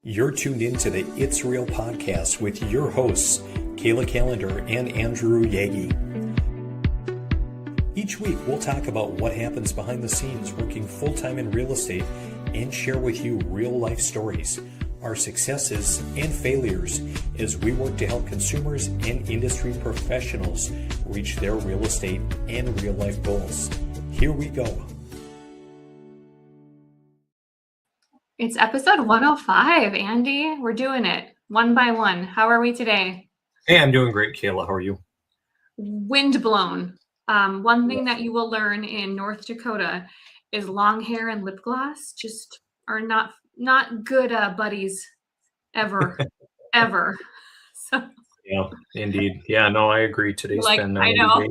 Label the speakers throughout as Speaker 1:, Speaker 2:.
Speaker 1: You're tuned in to the It's Real podcast with your hosts, Kayla Callender and Andrew Yagi. Each week, we'll talk about what happens behind the scenes working full-time in real estate and share with you real-life stories, our successes and failures as we work to help consumers and industry professionals reach their real estate and real-life goals. Here we go.
Speaker 2: It's episode 105, Andy. We're doing it one by one. How are we today?
Speaker 1: Hey, I'm doing great, Kayla. How are you?
Speaker 2: Wind blown. One thing that you will learn in North Dakota is long hair and lip gloss just are not good buddies ever, ever. So
Speaker 1: yeah, indeed. Yeah, no, I agree. Today's been
Speaker 2: I know.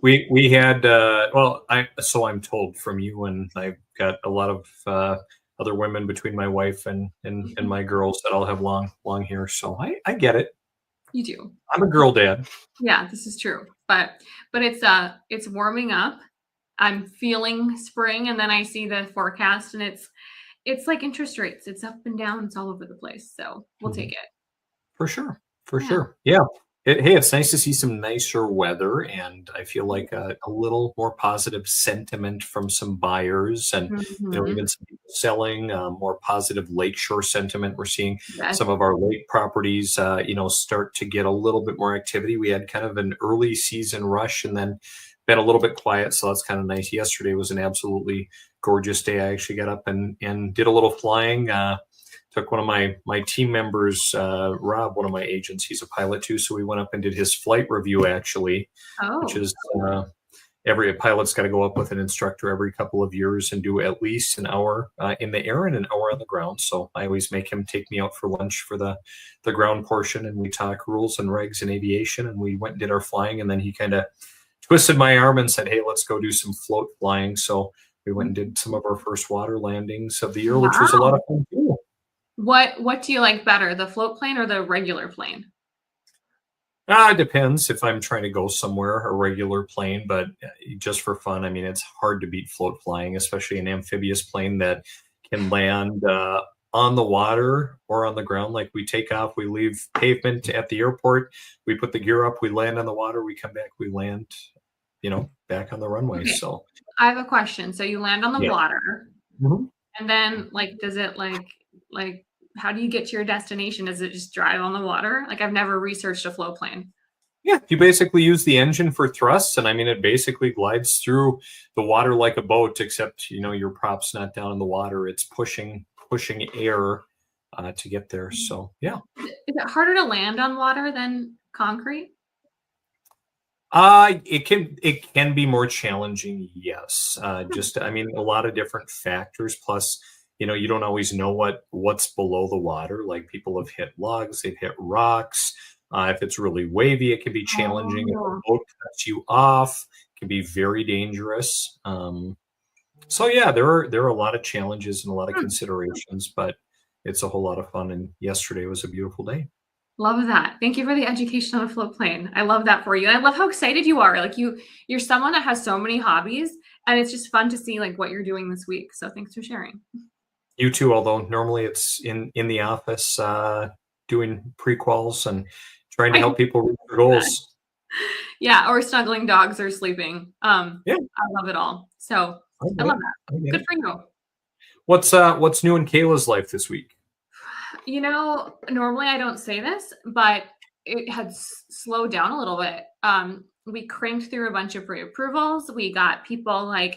Speaker 1: We had I'm told from you, and I've got a lot of other women between my wife and my girls that all have long hair. So I get it.
Speaker 2: You do.
Speaker 1: I'm a girl dad.
Speaker 2: Yeah, this is true. But it's warming up. I'm feeling spring, and then I see the forecast, and it's like interest rates. It's up and down. It's all over the place. So we'll take it.
Speaker 1: For sure. Sure. Yeah. It's nice to see some nicer weather, and I feel like a little more positive sentiment from some buyers, and even some people selling. More positive lakeshore sentiment. We're seeing some of our lake properties, start to get a little bit more activity. We had kind of an early season rush, and then been a little bit quiet, so that's kind of nice. Yesterday was an absolutely gorgeous day. I actually got up and did a little flying. Took one of my team members, Rob, one of my agents. He's a pilot too, so we went up and did his flight review actually, which is every pilot's got to go up with an instructor every couple of years and do at least an hour in the air and an hour on the ground. So I always make him take me out for lunch for the ground portion, and we talk rules and regs in aviation. And we went and did our flying, and then he kind of twisted my arm and said, "Hey, let's go do some float flying." So we went and did some of our first water landings of the year, which was a lot of fun too.
Speaker 2: What do you like better, the float plane or the regular plane?
Speaker 1: It depends. If I'm trying to go somewhere, a regular plane, but just for fun, I mean, it's hard to beat float flying, especially an amphibious plane that can land on the water or on the ground. Like we take off, we leave pavement at the airport, we put the gear up, we land on the water, we come back, we land, back on the runway.
Speaker 2: Okay.
Speaker 1: So
Speaker 2: I have a question. So you land on the water, and then does it like how do you get to your destination? Does it just drive on the water? Like I've never researched a float plane.
Speaker 1: Yeah, you basically use the engine for thrusts, and I mean it basically glides through the water like a boat, except your prop's not down in the water; it's pushing air to get there. So yeah.
Speaker 2: Is it harder to land on water than concrete?
Speaker 1: It can be more challenging. Yes, a lot of different factors. Plus, you don't always know what's below the water. Like people have hit logs, they've hit rocks. If it's really wavy, it can be challenging. If a boat cuts you off, it can be very dangerous. So yeah, there are a lot of challenges and a lot of considerations, but it's a whole lot of fun. And yesterday was a beautiful day.
Speaker 2: Love that. Thank you for the education on a float plane. I love that for you. And I love how excited you are. Like you're someone that has so many hobbies, and it's just fun to see what you're doing this week. So thanks for sharing.
Speaker 1: You too, although normally it's in the office doing pre-quals and trying to help people reach their goals.
Speaker 2: Yeah, or snuggling dogs or sleeping. I love it all. So I love that. Okay. Good for you.
Speaker 1: What's new in Kayla's life this week?
Speaker 2: Normally I don't say this, but it had slowed down a little bit. We cranked through a bunch of pre-approvals. We got people I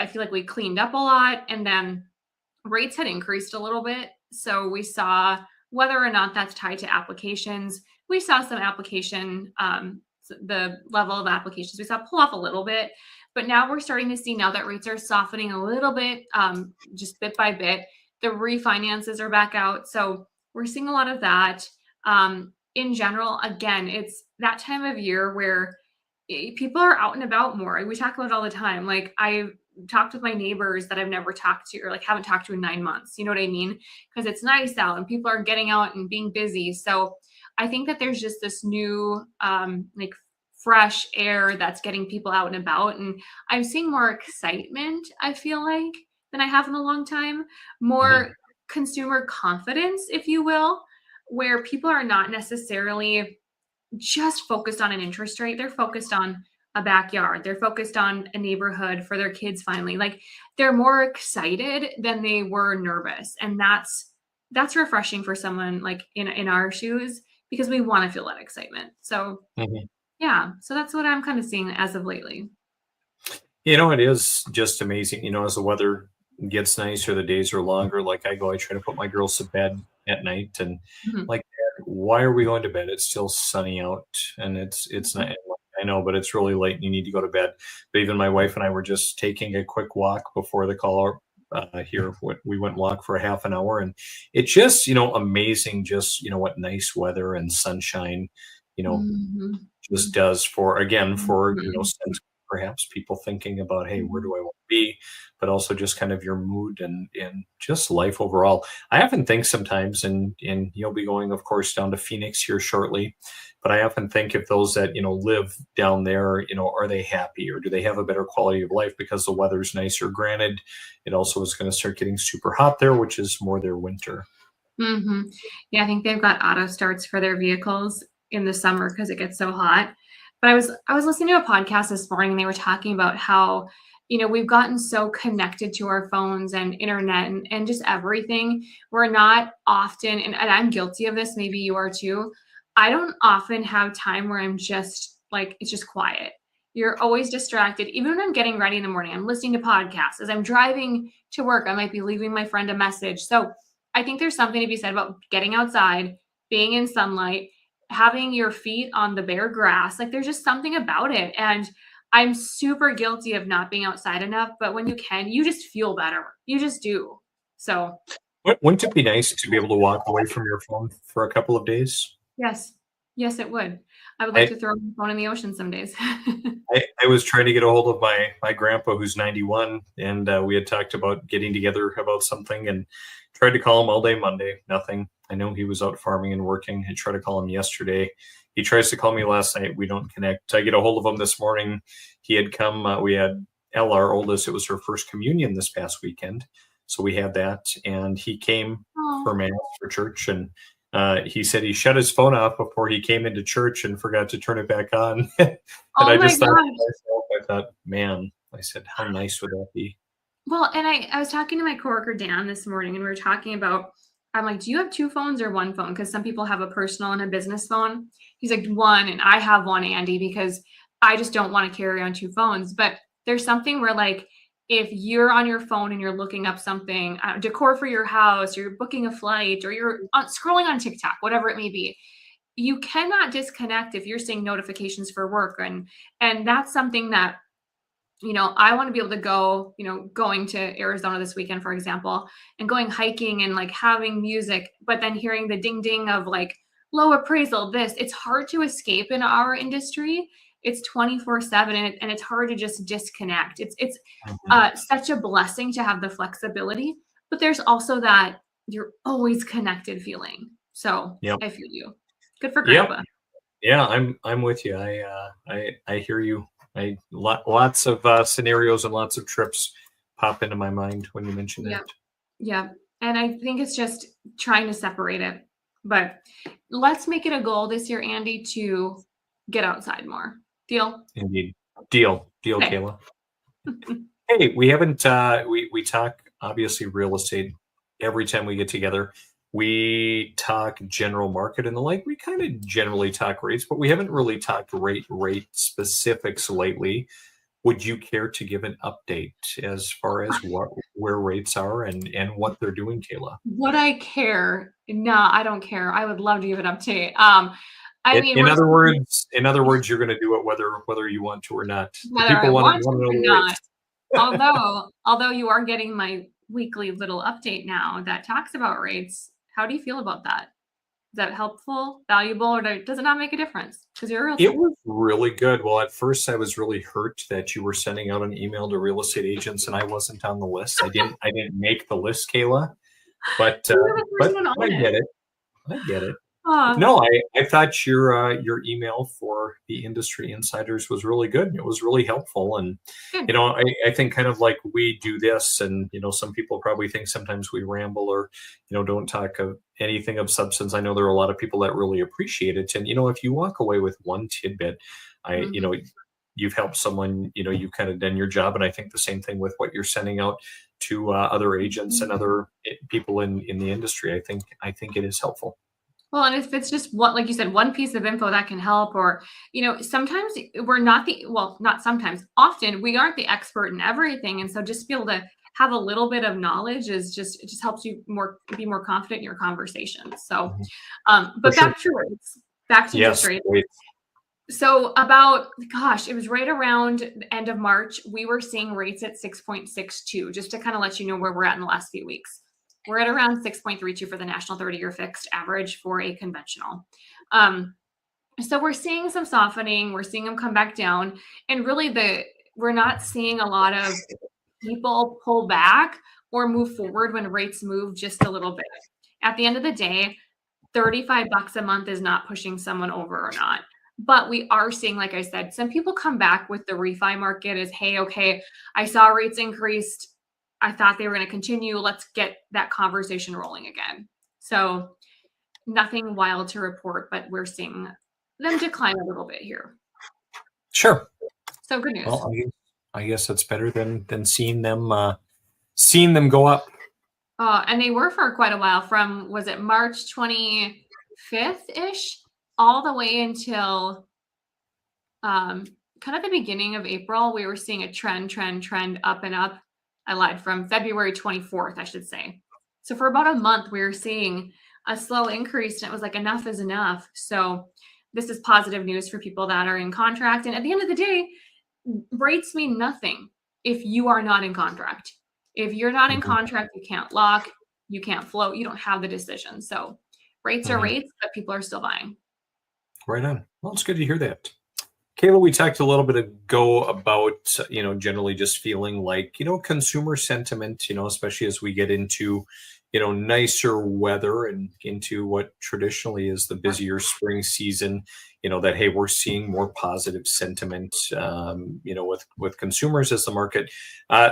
Speaker 2: feel like we cleaned up a lot, and then rates had increased a little bit. So we saw, whether or not that's tied to applications, we saw some application, the level of applications we saw pull off a little bit. But now we're starting to see, now that rates are softening a little bit, just bit by bit, the refinances are back out. So we're seeing a lot of that. In general, again, it's that time of year where people are out and about more. We talk about it all the time. Like I've talked with my neighbors that I've never talked to, or haven't talked to in 9 months. You know what I mean? Because it's nice out and people are getting out and being busy. So I think that there's just this new fresh air that's getting people out and about. And I'm seeing more excitement, I feel like, than I have in a long time. More consumer confidence, if you will, where people are not necessarily just focused on an interest rate. They're focused on a backyard. They're focused on a neighborhood for their kids finally. Like they're more excited than they were nervous. And that's refreshing for someone like in our shoes because we want to feel that excitement. So yeah, so that's what I'm kind of seeing as of lately.
Speaker 1: It is just amazing, as the weather gets nicer, the days are longer. Like I try to put my girls to bed at night and like, "Dad, why are we going to bed? It's still sunny out and it's not, I know, but it's really late and you need to go to bed." But even my wife and I were just taking a quick walk before the call here. We went and walked for a half an hour and it's just, amazing just, what nice weather and sunshine, just does for, again, for, sense, perhaps people thinking about, hey, where do I want to be? But also just kind of your mood and just life overall. I often think sometimes, and you'll be going, of course, down to Phoenix here shortly, but I often think if those that, live down there, are they happy or do they have a better quality of life because the weather's nicer? Granted, it also is going to start getting super hot there, which is more their winter.
Speaker 2: Yeah, I think they've got auto starts for their vehicles in the summer because it gets so hot. But I was listening to a podcast this morning and they were talking about how, we've gotten so connected to our phones and internet and just everything. We're not often, and I'm guilty of this, maybe you are too. I don't often have time where I'm just like, it's just quiet. You're always distracted. Even when I'm getting ready in the morning, I'm listening to podcasts. As I'm driving to work, I might be leaving my friend a message. So I think there's something to be said about getting outside, being in sunlight, having your feet on the bare grass. Like there's just something about it. And I'm super guilty of not being outside enough, but when you can, you just feel better. You just do. So
Speaker 1: wouldn't it be nice to be able to walk away from your phone for a couple of days?
Speaker 2: Yes, it would. I would like to throw my phone in the ocean some days.
Speaker 1: I was trying to get a hold of my grandpa who's 91 and we had talked about getting together about something and tried to call him all day Monday, nothing. I know he was out farming and working. I tried to call him yesterday. He tries to call me last night. We don't connect. I get a hold of him this morning. He had come, we had Ella, our oldest. It was her first communion this past weekend. So we had that and he came for mass for church and he said he shut his phone off before he came into church and forgot to turn it back on. And I just thought to myself, I thought, man, I said, how nice would that be?
Speaker 2: Well, and I was talking to my coworker, Dan, this morning, and we were talking about, I'm like, do you have two phones or one phone? Because some people have a personal and a business phone. He's like, one, and I have one, Andy, because I just don't want to carry on two phones. But there's something where like, if you're on your phone and you're looking up something, decor for your house, you're booking a flight, or you're scrolling on TikTok, whatever it may be, you cannot disconnect if you're seeing notifications for work. And that's something that, I want to be able to go, going to Arizona this weekend, for example, and going hiking and like having music, but then hearing the ding ding of like low appraisal, it's hard to escape in our industry. It's 24/7 and it's hard to just disconnect. It's such a blessing to have the flexibility, but there's also that you're always connected feeling. So I feel you. Good for grandpa.
Speaker 1: Yeah, I'm with you. I hear you. Lots of scenarios and lots of trips pop into my mind when you mention that.
Speaker 2: Yeah. And I think it's just trying to separate it. But let's make it a goal this year, Andy, to get outside more. Deal?
Speaker 1: Indeed. Deal, okay. Kayla. Hey, we haven't we talk obviously real estate every time we get together. We talk general market and the like. We kind of generally talk rates, but we haven't really talked rate specifics lately. Would you care to give an update as far as where rates are and what they're doing, Kayla?
Speaker 2: Would I care? No, I don't care. I would love to give an update.
Speaker 1: In other words, you're going to do it whether you want to or not.
Speaker 2: Whether I want to or not. Although you are getting my weekly little update now that talks about rates. How do you feel about that? Is that helpful, valuable, or does it not make a difference? Because
Speaker 1: it was really good. Well, at first I was really hurt that you were sending out an email to real estate agents and I wasn't on the list. I didn't make the list, Kayla. But I get it.
Speaker 2: Oh,
Speaker 1: No, I thought your email for the industry insiders was really good. It was really helpful, and
Speaker 2: good.
Speaker 1: I think kind of like we do this, and some people probably think sometimes we ramble or don't talk of anything of substance. I know there are a lot of people that really appreciate it, and if you walk away with one tidbit, I you know
Speaker 2: Mhm.
Speaker 1: you've helped someone. You've kind of done your job, and I think the same thing with what you're sending out to other agents and other people in the industry. I think it is helpful.
Speaker 2: Well, and if it's just one, like you said, one piece of info that can help, or, sometimes we're not not sometimes, often we aren't the expert in everything. And so just be able to have a little bit of knowledge it just helps you be more confident in your conversations. So,
Speaker 1: Mhm. For
Speaker 2: but
Speaker 1: sure.
Speaker 2: back to rates, back to interest
Speaker 1: Yes.
Speaker 2: rates.
Speaker 1: Great.
Speaker 2: So about, gosh, it was right around the end of March, we were seeing rates at 6.62, just to kind of let you know where we're at in the last few weeks. We're at around 6.32 for the national 30-year fixed average for a conventional. Um, so we're seeing some softening, we're seeing them come back down, and really we're not seeing a lot of people pull back or move forward when rates move just a little bit. At the end of the day, $35 a month is not pushing someone over or not. But we are seeing, like I said, some people come back with the refi market as, hey, okay, I saw rates increased. I thought they were going to continue. Let's get that conversation rolling again. So nothing wild to report, but we're seeing them decline a little bit here.
Speaker 1: Sure.
Speaker 2: So good news.
Speaker 1: Well, I guess it's better than seeing them go up.
Speaker 2: And they were for quite a while, from, was it March 25th ish, all the way until um, kind of the beginning of April. We were seeing a trend up and up. I lied, from February 24th, I should say. So for about a month, we were seeing a slow increase, and it was like enough is enough. So this is positive news for people that are in contract. And at the end of the day, rates mean nothing if you are not in contract. If you're not in
Speaker 1: Mhm,
Speaker 2: contract, you can't lock, you can't float, you don't have the decision. So rates are
Speaker 1: mhm.
Speaker 2: rates, but people are still buying.
Speaker 1: Right on. Well, it's good to hear that. Kayla, we talked a little bit ago about, generally just feeling like, consumer sentiment, especially as we get into, nicer weather and into what traditionally is the busier spring season, that, hey, we're seeing more positive sentiment, with consumers as the market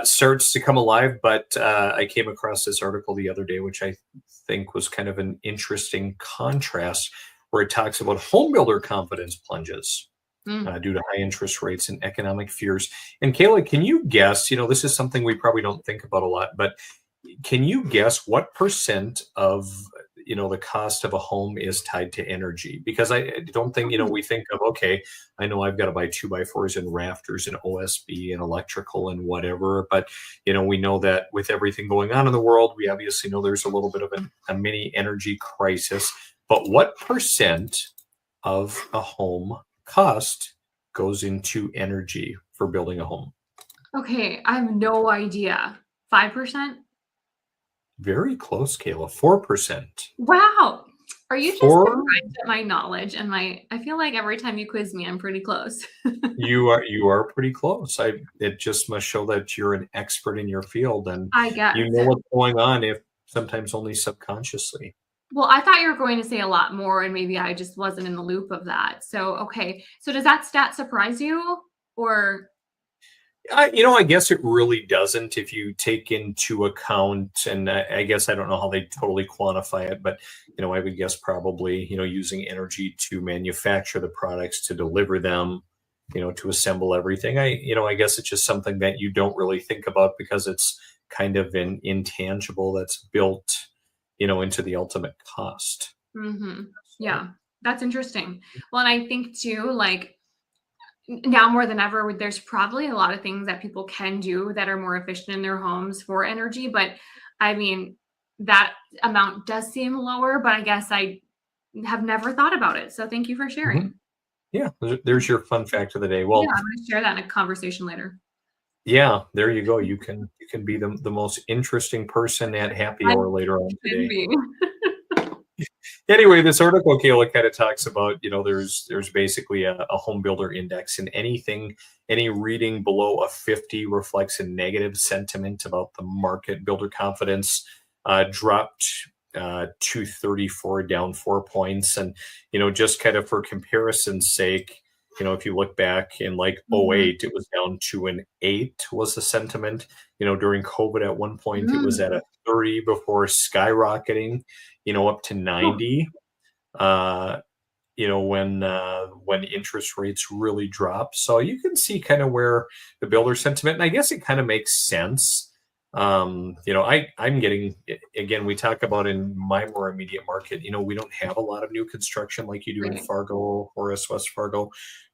Speaker 1: starts to come alive. But I came across this article the other day, which I think was kind of an interesting contrast, where it talks about home builder confidence plunges
Speaker 2: Mm.
Speaker 1: due to high interest rates and economic fears. And Kayla, can you guess? This is something we probably don't think about a lot, but can you guess what percent of the cost of a home is tied to energy? Because I don't think we think of, okay, I know I've got to buy 2x4s and rafters and OSB and electrical and whatever, but we know that with everything going on in the world, we obviously know there's a little bit of a mini energy crisis. But what percent of a home cost goes into energy for building a home?
Speaker 2: Okay, I have no idea. 5%?
Speaker 1: Very close, Kayla. 4%.
Speaker 2: Wow. Are you just
Speaker 1: Four.
Speaker 2: surprised at my knowledge and I feel like every time you quiz me, I'm pretty close.
Speaker 1: You are pretty close. It just must show that you're an expert in your field and
Speaker 2: I
Speaker 1: you
Speaker 2: guess.
Speaker 1: know what's going on, if sometimes only subconsciously.
Speaker 2: Well, I thought you were going to say a lot more, and maybe I just wasn't in the loop of that. So, okay. So does that stat surprise you? Or
Speaker 1: I guess it really doesn't if you take into account, and I guess I don't know how they totally quantify it, but I would guess probably using energy to manufacture the products, to deliver them, to assemble everything. I guess it's just something that you don't really think about because it's kind of an intangible that's built, into the ultimate cost.
Speaker 2: mhm.
Speaker 1: So,
Speaker 2: Yeah. That's interesting. Well, and I think too, like, now more than ever, there's probably a lot of things that people can do that are more efficient in their homes for energy. But I mean, that amount does seem lower, but I guess I have never thought about it. So thank you for
Speaker 1: mhm.
Speaker 2: sharing.
Speaker 1: Yeah, there's your fun fact of the day.
Speaker 2: Yeah,
Speaker 1: Well,
Speaker 2: I'm going to share that in a conversation later.
Speaker 1: yeah, there you go. You can be the most interesting person at happy
Speaker 2: I
Speaker 1: hour later on
Speaker 2: can
Speaker 1: today.
Speaker 2: be.
Speaker 1: Anyway, this article, Kayla, kind of talks about, there's basically a home builder index, and any reading below a 50 reflects a negative sentiment about the market. Builder confidence dropped 234, down 4 points. And, just kind of for comparison's sake, if you look back in like
Speaker 2: Mhm.
Speaker 1: '08, it was down to an 8 was the sentiment. During COVID at one point, it was
Speaker 2: Mm.
Speaker 1: at a 30 before skyrocketing, up to
Speaker 2: Oh,
Speaker 1: 90. When interest rates really drop. So you can see kind of where the builder sentiment, and I guess it kind of makes sense. I'm getting, again, we talk about in my more immediate market, we don't have a lot of new construction like you do in
Speaker 2: right.
Speaker 1: Fargo or West Fargo,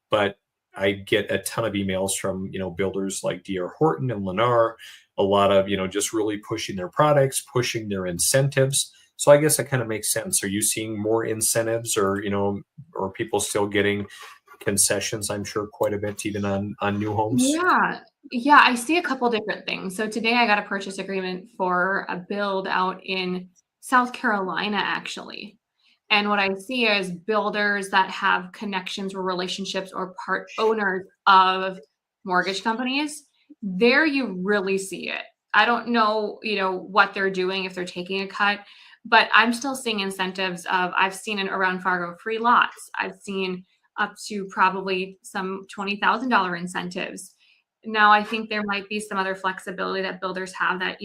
Speaker 1: but I get a ton of emails from, builders like DR Horton and Lennar, a lot of, just really pushing their products, pushing their incentives. So I guess that kind of makes sense. Are you seeing more incentives, or or people still getting concessions? I'm sure quite a bit, even on new homes.
Speaker 2: Yeah. Yeah, I see a couple different things. So today I got a purchase agreement for a build out in South Carolina, actually. And what I see is builders that have connections or relationships or part owners of mortgage companies. There you really see it. I don't know, what they're doing if they're taking a cut, but I'm still seeing incentives of I've seen it around Fargo free lots. I've seen up to probably some $20,000 incentives. Now, I think there might be some other flexibility that builders have that,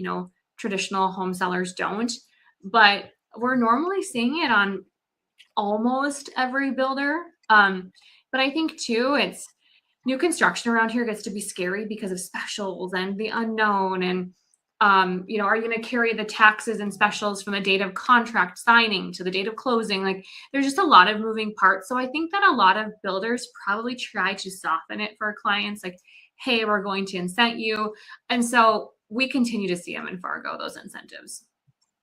Speaker 2: traditional home sellers don't, but we're normally seeing it on almost every builder. But I think too, it's new construction around here gets to be scary because of specials and the unknown. And, are you going to carry the taxes and specials from the date of contract signing to the date of closing? Like, there's just a lot of moving parts. So I think that a lot of builders probably try to soften it for clients, like, hey, we're going to incent you. And so we continue to see them in Fargo, those incentives.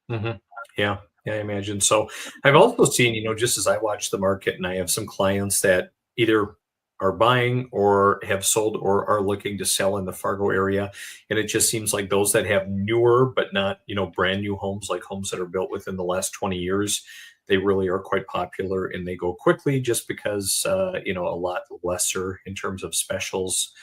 Speaker 1: Hmm. Yeah, I imagine. So I've also seen, just as I watch the market, and I have some clients that either are buying or have sold or are looking to sell in the Fargo area. And it just seems like those that have newer, but not, brand new homes, like homes that are built within the last 20 years, they really are quite popular and they go quickly just because, a lot lesser in terms of specials.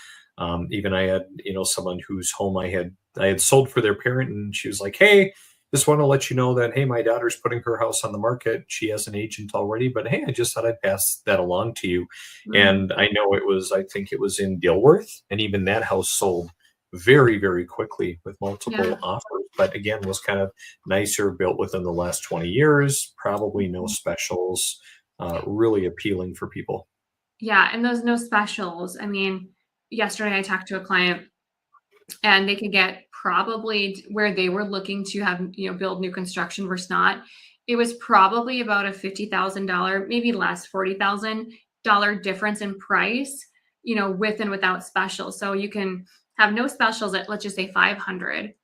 Speaker 1: Even I had, someone whose home I had sold for their parent, and she was like, "Hey, just want to let you know that, hey, my daughter's putting her house on the market. She has an agent already, but hey, I just thought I'd pass that along to you."
Speaker 2: Mm,
Speaker 1: And I think it was in Dilworth, and even that house sold very, very quickly with
Speaker 2: yeah.
Speaker 1: multiple offers. But again, was kind of nicer, built within the last 20 years, probably no specials, really appealing for people.
Speaker 2: Yeah, and those no specials. I mean, yesterday I talked to a client and they could get probably where they were looking to have, build new construction versus not. It was probably about a $50,000, maybe less, $40,000 difference in price, with and without specials. So you can have no specials at, let's just say, 500,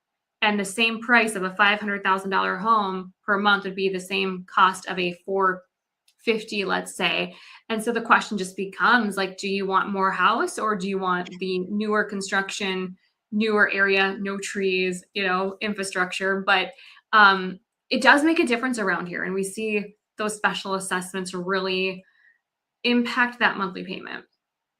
Speaker 2: and the same price of a $500,000 home per month would be the same cost of a 450, let's say. And so the question just becomes like, do you want more house or do you want the newer construction, newer area, no trees, infrastructure? But it does make a difference around here. And we see those special assessments really impact that monthly payment.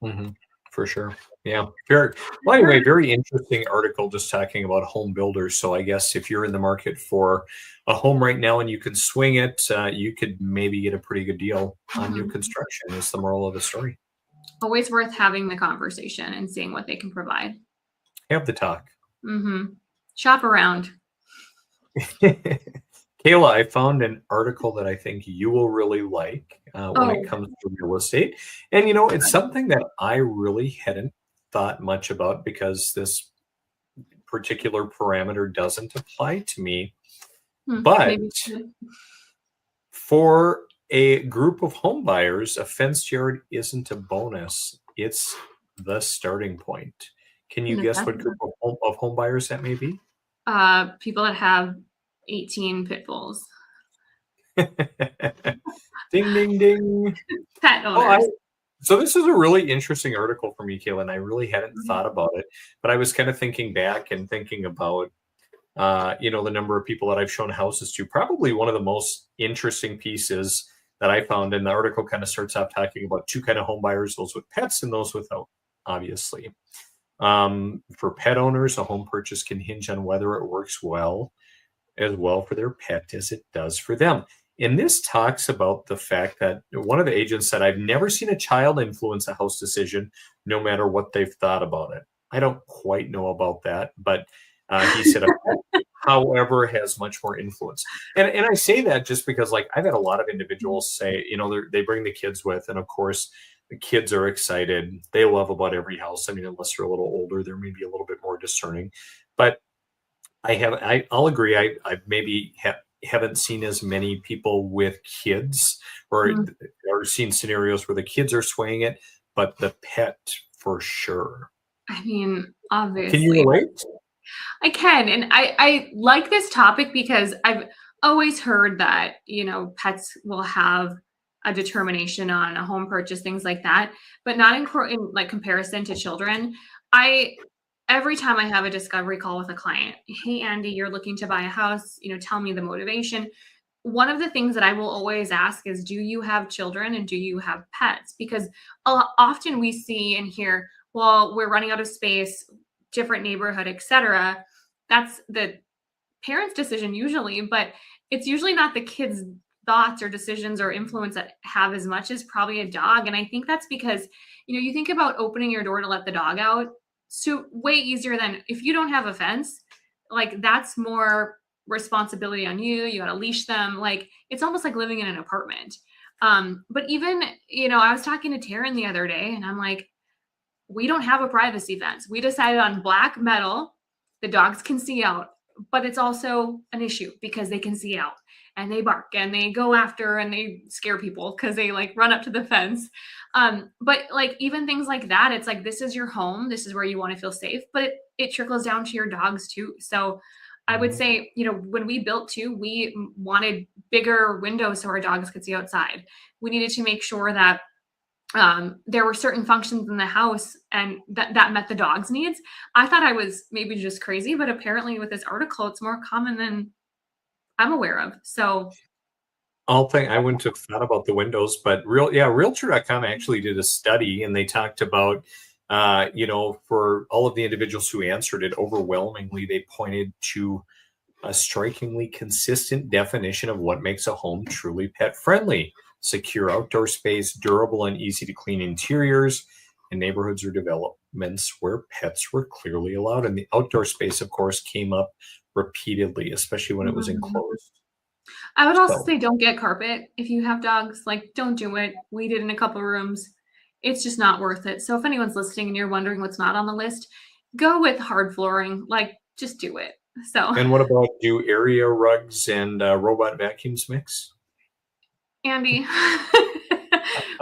Speaker 1: Hmm. For sure. Yeah. Very well. Anyway, very interesting article just talking about home builders. So I guess if you're in the market for a home right now and you can swing it, you could maybe get a pretty good deal on new
Speaker 2: Mhm.
Speaker 1: construction. Is the moral of the story.
Speaker 2: Always worth having the conversation and seeing what they can provide.
Speaker 1: Have the talk.
Speaker 2: Shop around.
Speaker 1: Kayla, I found an article that I think you will really like when it
Speaker 2: Oh,
Speaker 1: comes to real estate. And, it's something that I really hadn't thought much about because this particular parameter doesn't apply to me. But
Speaker 2: maybe. Good.
Speaker 1: for a group of home buyers, a fenced yard isn't a bonus, it's the starting point. Can you guess what group of home buyers that may be?
Speaker 2: People that have 18 pit bulls,
Speaker 1: Ding, ding, ding.
Speaker 2: pet
Speaker 1: Oh,
Speaker 2: owners.
Speaker 1: so this is a really interesting article for me, Kayla, and I really hadn't
Speaker 2: Mhm.
Speaker 1: thought about it. But I was kind of thinking back and thinking about, the number of people that I've shown houses to. Probably one of the most interesting pieces that I found in the article kind of starts off talking about two kind of home buyers, those with pets and those without, obviously. For pet owners, a home purchase can hinge on whether it works well as well for their pet as it does for them. And this talks about the fact that one of the agents said, I've never seen a child influence a house decision, no matter what they've thought about it. I don't quite know about that, but he said, however, has much more influence. And I say that just because, like, I've had a lot of individuals say, they bring the kids with, and of course, the kids are excited. They love about every house. I mean, unless they're a little older, they're maybe a little bit more discerning. But I'll agree. I maybe haven't seen as many people with kids or seen scenarios where the kids are swaying it, but the pet for sure.
Speaker 2: I mean, obviously.
Speaker 1: Can you relate?
Speaker 2: I can. And I like this topic because I've always heard that, pets will have a determination on a home purchase, things like that, but not in like comparison to children. Every time I have a discovery call with a client, hey, Andy, you're looking to buy a house, tell me the motivation. One of the things that I will always ask is, do you have children and do you have pets? Because often we see and hear, well, we're running out of space, different neighborhood, etc. That's the parents' decision usually, but it's usually not the kids' thoughts or decisions or influence that have as much as probably a dog. And I think that's because, you think about opening your door to let the dog out. So way easier than if you don't have a fence, like that's more responsibility on you. You got to leash them. Like it's almost like living in an apartment. But even, I was talking to Taryn the other day and I'm like, we don't have a privacy fence. We decided on black metal. The dogs can see out, but it's also an issue because they can see out and they bark and they go after and they scare people because they like run up to the fence. But like even things like that, it's like, this is your home. This is where you want to feel safe, but it trickles down to your dogs too. So I would say, when we built too, we wanted bigger windows so our dogs could see outside. We needed to make sure that there were certain functions in the house and that met the dog's needs. I thought I was maybe just crazy, but apparently with this article, it's more common than I'm aware of. So
Speaker 1: I wouldn't have thought about the windows, but Realtor.com actually did a study and they talked about, for all of the individuals who answered it, overwhelmingly, they pointed to a strikingly consistent definition of what makes a home truly pet friendly: secure outdoor space, durable and easy to clean interiors, and neighborhoods or developments where pets were clearly allowed. And the outdoor space, of course, came up repeatedly, especially when it was enclosed.
Speaker 2: I would also say don't get carpet if you have dogs. Like, don't do it. We did in a couple of rooms. It's just not worth it. So if anyone's listening and you're wondering what's not on the list, go with hard flooring. Like, just do it. So.
Speaker 1: And what about, do area rugs and robot vacuums mix?
Speaker 2: Andy,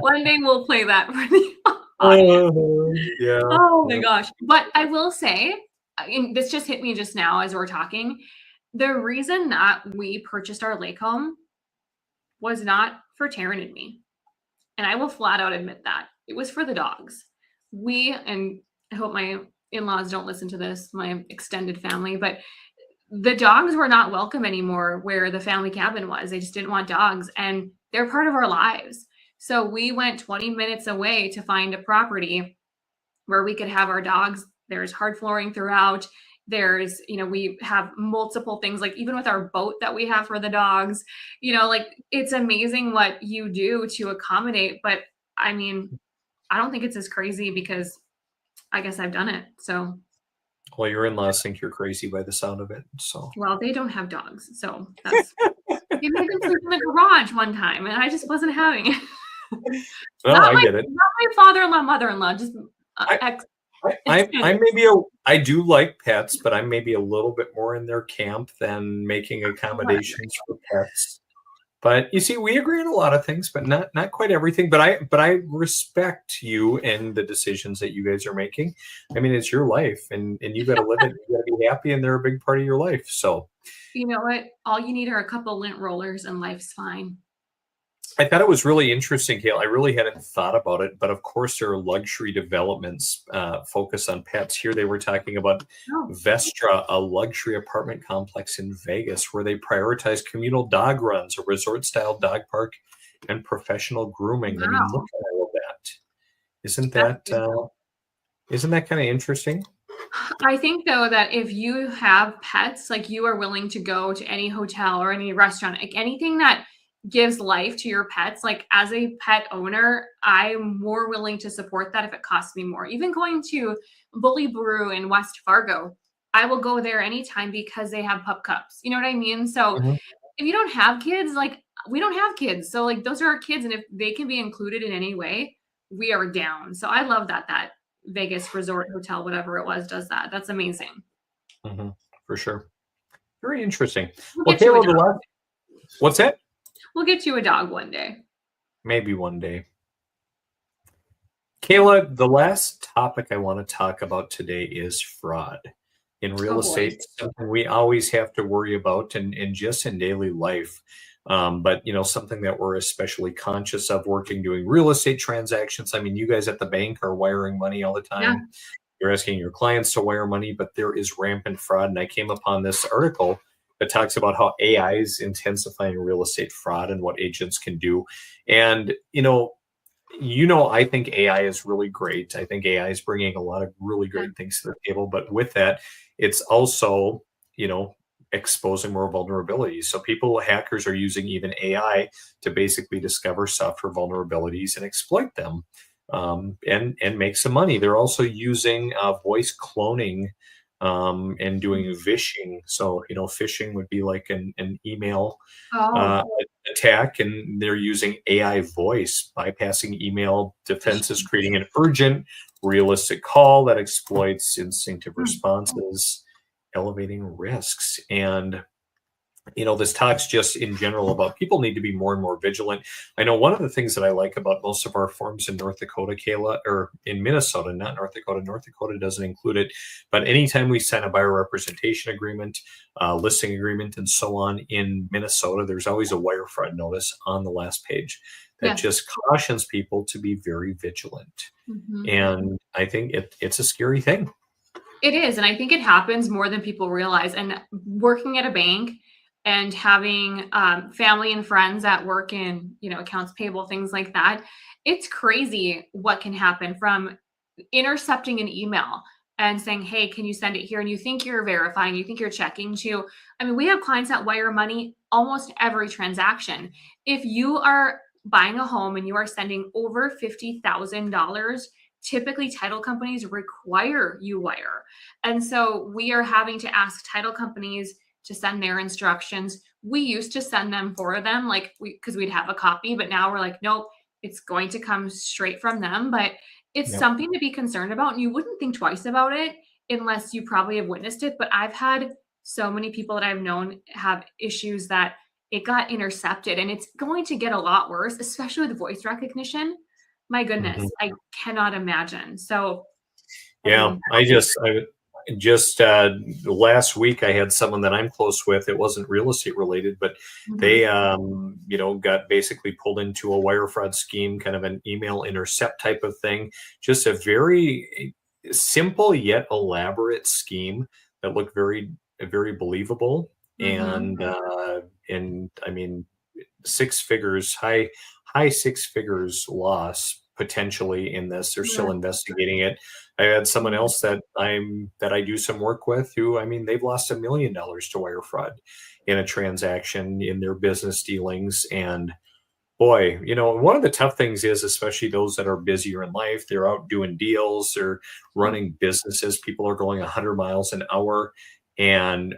Speaker 2: one day we'll play that for the
Speaker 1: audience. Yeah.
Speaker 2: Oh my gosh. But I will say, and this just hit me just now as we're talking, the reason that we purchased our lake home was not for Taryn and me. And I will flat out admit that. It was for the dogs. And I hope my in-laws don't listen to this, my extended family, but the dogs were not welcome anymore where the family cabin was. They just didn't want dogs, and they're part of our lives. So we went 20 minutes away to find a property where we could have our dogs. There's hard flooring throughout. There's, we have multiple things, like even with our boat that we have for the dogs, like it's amazing what you do to accommodate. But I mean, I don't think it's as crazy because I guess I've done it. So.
Speaker 1: Well, your in-laws think you're crazy by the sound of it. So.
Speaker 2: Well, they don't have dogs, so that's. They made them sleep in the garage one time, and I just wasn't having it.
Speaker 1: Well, I get it.
Speaker 2: Not my father-in-law, mother-in-law, just
Speaker 1: I do like pets, but I'm maybe a little bit more in their camp than making accommodations for pets. But you see, we agree on a lot of things, but not quite everything. But I respect you and the decisions that you guys are making. I mean, it's your life, and you got to live it. You got to be happy, and they're a big part of your life. So,
Speaker 2: you know what? All you need are a couple lint rollers, and life's fine.
Speaker 1: I thought it was really interesting, Gail. I really hadn't thought about it, but of course there are luxury developments focused on pets. Here they were talking about Vestra, a luxury apartment complex in Vegas, where they prioritize communal dog runs, a resort-style dog park, and professional grooming. Wow. I mean, look at all of that. Isn't that kind of interesting?
Speaker 2: I think though that if you have pets, like you are willing to go to any hotel or any restaurant, like anything that gives life to your pets, like as a pet owner, I'm more willing to support that if it costs me more. Even going to Bully Brew in West Fargo, I will go there anytime because they have pup cups. You know what I mean? So
Speaker 1: Mhm.
Speaker 2: if you don't have kids, like we don't have kids. So like those are our kids. And if they can be included in any way, we are down. So I love that Vegas resort hotel, whatever it was, does that. That's amazing.
Speaker 1: Mhm. For sure. Very interesting.
Speaker 2: We'll
Speaker 1: Well,
Speaker 2: get you a
Speaker 1: Caleb, the
Speaker 2: dog.
Speaker 1: last what's that?
Speaker 2: We'll get you a dog one day.
Speaker 1: Maybe one day. Kayla, the last topic I want to talk about today is fraud. In real
Speaker 2: Oh boy.
Speaker 1: estate, something we always have to worry about and just in daily life. But something that we're especially conscious of working doing real estate transactions. I mean, you guys at the bank are wiring money all the
Speaker 2: Yeah.
Speaker 1: time. You're asking your clients to wire money, but there is rampant fraud. And I came upon this article that talks about how AI is intensifying real estate fraud and what agents can do. And I think AI is really great. I think AI is bringing a lot of really
Speaker 2: Yeah.
Speaker 1: great things to the table. But with that, it's also, you know, exposing more vulnerabilities. So hackers are using even AI to basically discover software vulnerabilities and exploit them, and make some money. They're also using voice cloning, and doing phishing. So, phishing would be like an email uh,
Speaker 2: Oh.
Speaker 1: attack, and they're using AI voice, bypassing email defenses, creating an urgent, realistic call that exploits instinctive
Speaker 2: Mm.
Speaker 1: responses, elevating risks. And this talks just in general about people need to be more and more vigilant. I know one of the things that I like about most of our firms in North Dakota, Kayla, or in Minnesota, not North Dakota. North Dakota doesn't include it, but anytime we sign a buyer representation agreement, listing agreement, and so on in Minnesota, there's always a wire fraud notice on the last page that
Speaker 2: Yes.
Speaker 1: just cautions people to be very vigilant.
Speaker 2: Mhm.
Speaker 1: And I think it's a scary thing.
Speaker 2: It is, and I think it happens more than people realize. And working at a bank and having family and friends that work in, accounts payable, things like that, it's crazy what can happen from intercepting an email and saying, "Hey, can you send it here?" And you think you're verifying, you think you're checking to. I mean, we have clients that wire money almost every transaction. If you are buying a home and you are sending over $50,000, typically title companies require you wire. And so we are having to ask title companies to send their instructions. We used to send them for them, like because we'd have a copy, but now we're like, nope, it's going to come straight from them. But it's
Speaker 1: Yep.
Speaker 2: something to be concerned about, and you wouldn't think twice about it unless you probably have witnessed it. But I've had so many people that I've known have issues that it got intercepted, and it's going to get a lot worse, especially with voice recognition. My goodness,
Speaker 1: Mhm.
Speaker 2: I cannot imagine. So, I
Speaker 1: Yeah,
Speaker 2: mean,
Speaker 1: I just last week I had someone that I'm close with. It wasn't real estate related, but
Speaker 2: mhm,
Speaker 1: they got basically pulled into a wire fraud scheme, kind of an email intercept type of thing. Just a very simple yet elaborate scheme that looked very believable.
Speaker 2: mhm,
Speaker 1: And I mean, six figures, high six figures loss potentially in this. They're
Speaker 2: yeah,
Speaker 1: still investigating it. I had someone
Speaker 2: mhm,
Speaker 1: else that I do some work with who, I mean, they've lost $1 million to wire fraud in a transaction in their business dealings. And boy, one of the tough things is, especially those that are busier in life, they're out doing deals, they're
Speaker 2: yeah,
Speaker 1: running businesses, people are going 100 miles an hour. And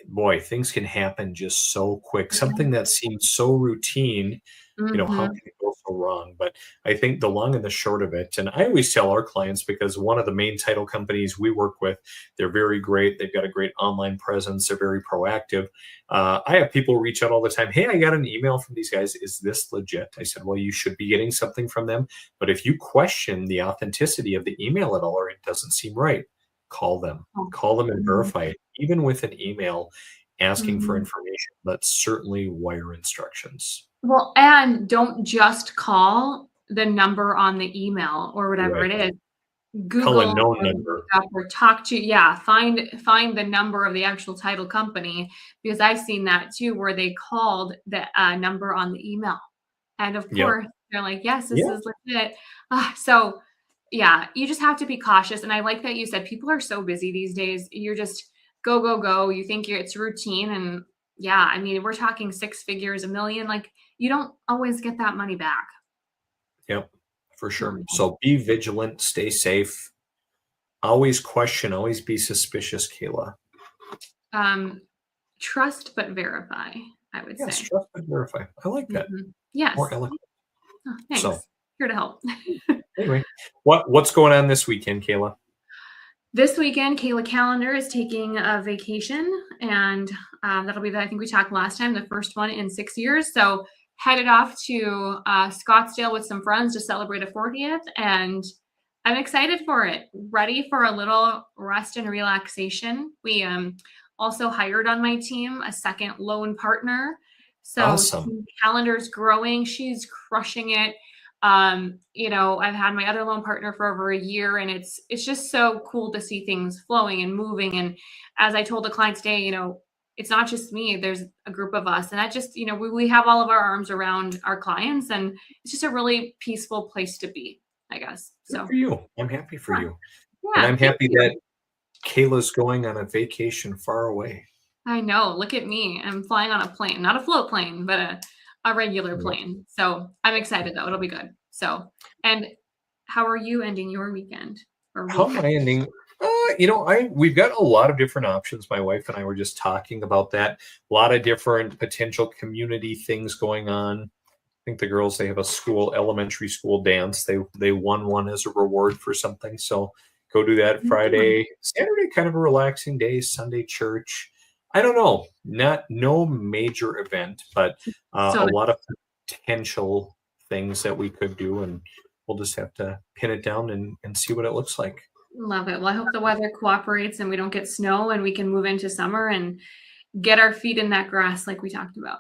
Speaker 1: boy, things can happen just so quick.
Speaker 2: yeah,
Speaker 1: Something that seems so routine, how
Speaker 2: mhm,
Speaker 1: can it go so wrong? But I think the long and the short of it, and I always tell our clients, because one of the main title companies we work with, they're very great. They've got a great online presence. They're very proactive. I have people reach out all the time. Hey, I got an email from these guys. Is this legit? I said, well, you should be getting something from them. But if you question the authenticity of the email at all, or it doesn't seem right, call them.
Speaker 2: oh,
Speaker 1: Call them and
Speaker 2: mhm,
Speaker 1: verify it, even with an email asking for
Speaker 2: mhm.
Speaker 1: information, but certainly wire instructions.
Speaker 2: Well, and don't just call the number on the email or whatever it
Speaker 1: Right.
Speaker 2: is.
Speaker 1: Call a
Speaker 2: Google
Speaker 1: known
Speaker 2: or look
Speaker 1: number.
Speaker 2: up or talk to, yeah, find the number of the actual title company, because I've seen that too, where they called the, number on the email, and of
Speaker 1: Yep.
Speaker 2: course, they're like, "Yes, this
Speaker 1: Yeah.
Speaker 2: is legit." So yeah, you just have to be cautious. And I like that you said people are so busy these days. You're just go, go, go. You think it's routine. And yeah, I mean, we're talking six figures, a million. Like you don't always get that money back.
Speaker 1: Yep, for
Speaker 2: No,
Speaker 1: sure. So be vigilant, stay safe, always question, always be suspicious, Kayla.
Speaker 2: Um, trust but verify, I would
Speaker 1: Yes,
Speaker 2: say.
Speaker 1: trust and verify. I like that.
Speaker 2: Yes.
Speaker 1: More eloquent.
Speaker 2: Oh, thanks.
Speaker 1: So
Speaker 2: Here to help.
Speaker 1: anyway, what's going on this weekend, Kayla?
Speaker 2: This weekend, Kayla Calendar is taking a vacation, and that'll be I think we talked last time, the first one in 6 years. So headed off to Scottsdale with some friends to celebrate a 40th, and I'm excited for it. Ready for a little rest and relaxation. We also hired on my team a second loan partner. So
Speaker 1: Awesome.
Speaker 2: Team Calendar's growing. She's crushing it. I've had my other loan partner for over a year, and it's just so cool to see things flowing and moving. And as I told the client today, it's not just me, there's a group of us, and that just, we have all of our arms around our clients, and it's just a really peaceful place to be, I guess.
Speaker 1: Good
Speaker 2: So
Speaker 1: for you. I'm happy for you.
Speaker 2: yeah,
Speaker 1: And I'm
Speaker 2: thank
Speaker 1: happy
Speaker 2: you.
Speaker 1: that Kayla's going on a vacation far away.
Speaker 2: I know. Look at me. I'm flying on a plane, not a float plane, but a regular
Speaker 1: Yep.
Speaker 2: plane. So I'm excited though. It'll be good. So, and how are you ending your weekend? Or
Speaker 1: How am
Speaker 2: week?
Speaker 1: I ending? We've got a lot of different options. My wife and I were just talking about that. A lot of different potential community things going on. I think the girls, they have a elementary school dance. They won one as a reward for something. So go do that Friday. Saturday, kind of a relaxing day. Sunday, church. I don't know. No major event, but
Speaker 2: So
Speaker 1: a lot of potential things that we could do, and we'll just have to pin it down and see what it looks like.
Speaker 2: love it. Well, I hope the weather cooperates and we don't get snow and we can move into summer and get our feet in that grass like we talked about.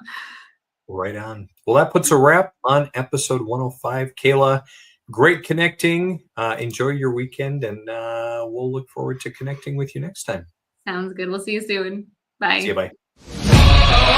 Speaker 1: Right on. Well, that puts a wrap on episode 105. Kayla, great connecting. Enjoy your weekend, and we'll look forward to connecting with you next time.
Speaker 2: Sounds good. We'll see you soon. Bye.
Speaker 1: See you. Bye.